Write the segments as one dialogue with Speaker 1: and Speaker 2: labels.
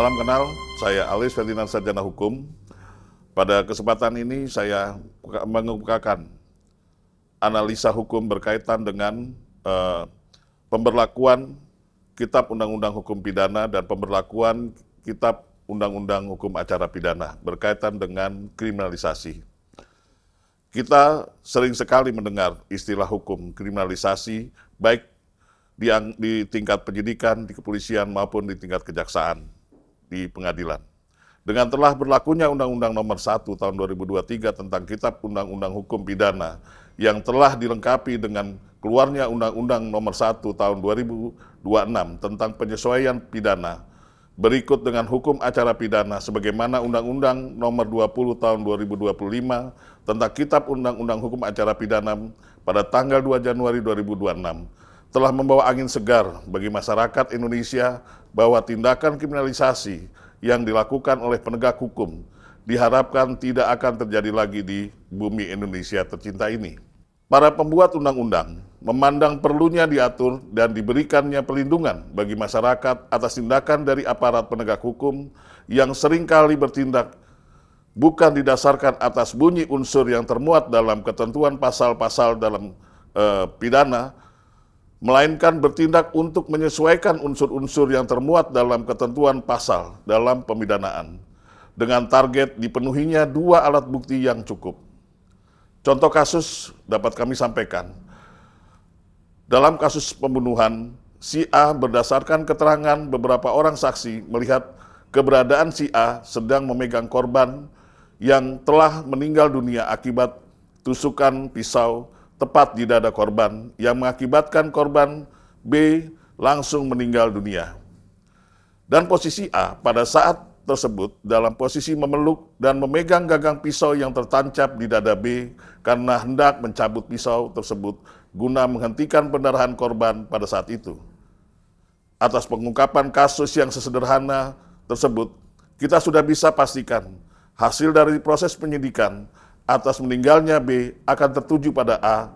Speaker 1: Salam kenal, saya Alis Ferdinand Sarjana Hukum. Pada kesempatan ini saya mengemukakan analisa hukum berkaitan dengan pemberlakuan Kitab Undang-Undang Hukum Pidana dan pemberlakuan Kitab Undang-Undang Hukum Acara Pidana berkaitan dengan kriminalisasi. Kita sering sekali mendengar istilah hukum kriminalisasi, baik di tingkat penyidikan, di kepolisian, maupun di tingkat kejaksaan, di pengadilan. Dengan telah berlakunya Undang-Undang Nomor 1 Tahun 2023 tentang Kitab Undang-Undang Hukum Pidana yang telah dilengkapi dengan keluarnya Undang-Undang Nomor 1 Tahun 2026 tentang penyesuaian pidana, berikut dengan hukum acara pidana sebagaimana Undang-Undang Nomor 20 Tahun 2025 tentang Kitab Undang-Undang Hukum Acara Pidana pada tanggal 2 Januari 2026 telah membawa angin segar bagi masyarakat Indonesia bahwa tindakan kriminalisasi yang dilakukan oleh penegak hukum diharapkan tidak akan terjadi lagi di bumi Indonesia tercinta ini. Para pembuat undang-undang memandang perlunya diatur dan diberikannya perlindungan bagi masyarakat atas tindakan dari aparat penegak hukum yang seringkali bertindak bukan didasarkan atas bunyi unsur yang termuat dalam ketentuan pasal-pasal dalam pidana, melainkan bertindak untuk menyesuaikan unsur-unsur yang termuat dalam ketentuan pasal dalam pemidanaan, dengan target dipenuhinya dua alat bukti yang cukup. Contoh kasus dapat kami sampaikan. Dalam kasus pembunuhan, si A berdasarkan keterangan beberapa orang saksi melihat keberadaan si A sedang memegang korban yang telah meninggal dunia akibat tusukan pisau tepat di dada korban yang mengakibatkan korban B langsung meninggal dunia. Dan posisi A pada saat tersebut dalam posisi memeluk dan memegang gagang pisau yang tertancap di dada B karena hendak mencabut pisau tersebut guna menghentikan pendarahan korban pada saat itu. Atas pengungkapan kasus yang sesederhana tersebut, kita sudah bisa pastikan hasil dari proses penyidikan atas meninggalnya B akan tertuju pada A,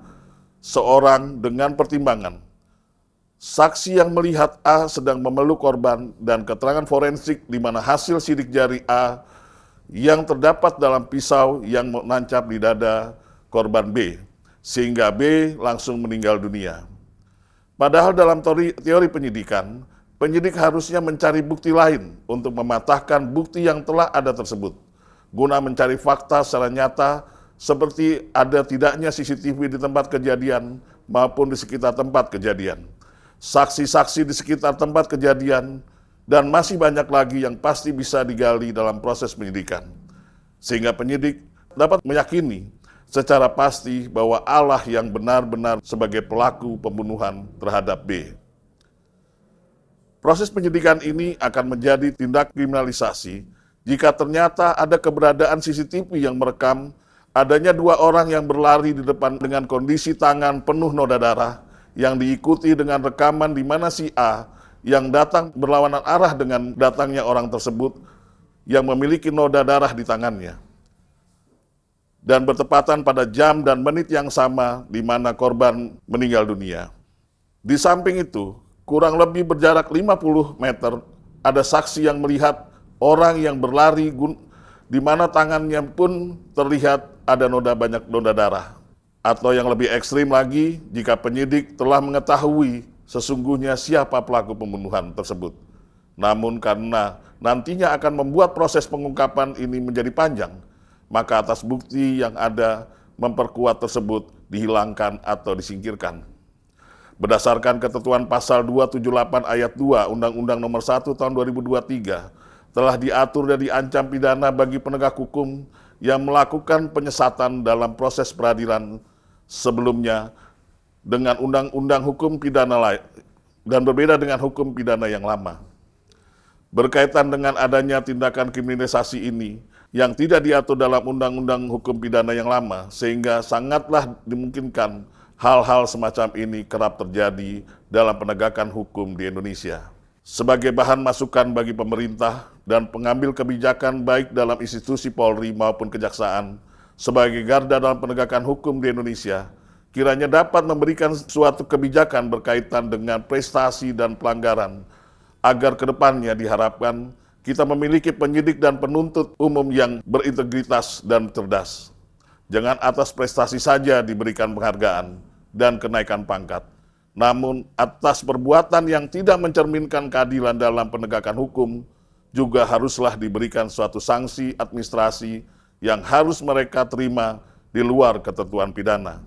Speaker 1: seorang dengan pertimbangan saksi yang melihat A sedang memeluk korban dan keterangan forensik di mana hasil sidik jari A yang terdapat dalam pisau yang menancap di dada korban B, sehingga B langsung meninggal dunia. Padahal dalam teori penyidikan, penyidik harusnya mencari bukti lain untuk mematahkan bukti yang telah ada tersebut, guna mencari fakta secara nyata seperti ada tidaknya CCTV di tempat kejadian maupun di sekitar tempat kejadian, saksi-saksi di sekitar tempat kejadian, dan masih banyak lagi yang pasti bisa digali dalam proses penyidikan. Sehingga penyidik dapat meyakini secara pasti bahwa Allah yang benar-benar sebagai pelaku pembunuhan terhadap B. Proses penyidikan ini akan menjadi tindak kriminalisasi jika ternyata ada keberadaan CCTV yang merekam adanya dua orang yang berlari di depan dengan kondisi tangan penuh noda darah yang diikuti dengan rekaman di mana si A yang datang berlawanan arah dengan datangnya orang tersebut yang memiliki noda darah di tangannya. Dan bertepatan pada jam dan menit yang sama di mana korban meninggal dunia. Di samping itu, kurang lebih berjarak 50 meter, ada saksi yang melihat orang yang berlari di mana tangannya pun terlihat ada banyak noda darah. Atau yang lebih ekstrim lagi, jika penyidik telah mengetahui sesungguhnya siapa pelaku pembunuhan tersebut. Namun karena nantinya akan membuat proses pengungkapan ini menjadi panjang, maka atas bukti yang ada memperkuat tersebut dihilangkan atau disingkirkan. Berdasarkan ketentuan pasal 278 ayat 2 Undang-Undang Nomor 1 Tahun 2023, telah diatur dan diancam pidana bagi penegak hukum yang melakukan penyesatan dalam proses peradilan sebelumnya dengan undang-undang hukum pidana lain dan berbeda dengan hukum pidana yang lama. Berkaitan dengan adanya tindakan kriminalisasi ini yang tidak diatur dalam undang-undang hukum pidana yang lama, sehingga sangatlah dimungkinkan hal-hal semacam ini kerap terjadi dalam penegakan hukum di Indonesia. Sebagai bahan masukan bagi pemerintah dan pengambil kebijakan baik dalam institusi Polri maupun Kejaksaan, sebagai garda dalam penegakan hukum di Indonesia, kiranya dapat memberikan suatu kebijakan berkaitan dengan prestasi dan pelanggaran, agar kedepannya diharapkan Kita memiliki penyidik dan penuntut umum yang berintegritas dan cerdas. Jangan atas prestasi saja diberikan penghargaan dan kenaikan pangkat, namun atas perbuatan yang tidak mencerminkan keadilan dalam penegakan hukum, juga haruslah diberikan suatu sanksi administrasi yang harus mereka terima di luar ketentuan pidana.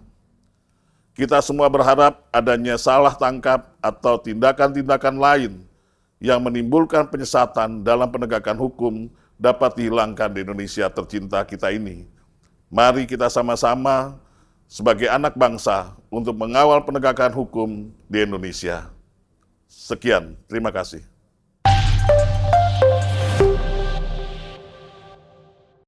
Speaker 1: Kita semua berharap adanya salah tangkap atau tindakan-tindakan lain yang menimbulkan penyesatan dalam penegakan hukum dapat dihilangkan di Indonesia tercinta kita ini. Mari kita sama-sama sebagai anak bangsa untuk mengawal penegakan hukum di Indonesia. Sekian, terima kasih.